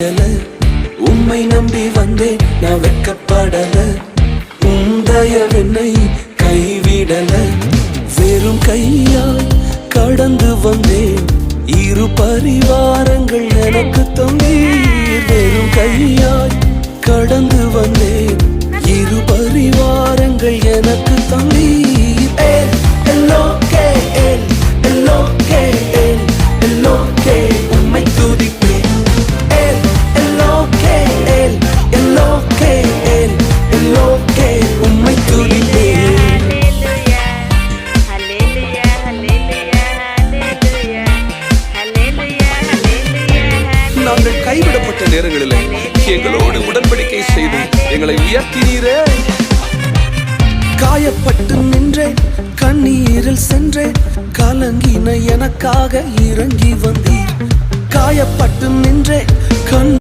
கைவிடல, உம்மை நம்பி வந்தேன் நான் வெட்கப்படல. தயவென்னை கைவிடல, வெறும் கையாய் கடந்து வந்தேன். இரு பரிவாரங்கள் எனக்கு தந்தீர். வெறும் கையாய் கடந்து வந்தேன். இரு பரிவாரங்கள் எனக்கு தந்தீர். எல்லோகே எல்லோகே எல்லோகே உம்மை துதிப்பேன். எல்லோகே எல்லோகே எல்லோகே உம்மை துதிப்பேன். நாங்கள் கைவிடப்பட்ட நேரங்களில் எங்களோடு உடன்படிக்கை செய்து எங்களை உயர்த்தினீரே. காயப்பட்டு நின்றேன், கண்ணீரில் சென்றேன், கலங்கின எனக்காக இறங்கி வந்தீர். காயப்பட்டு நின்றேன்,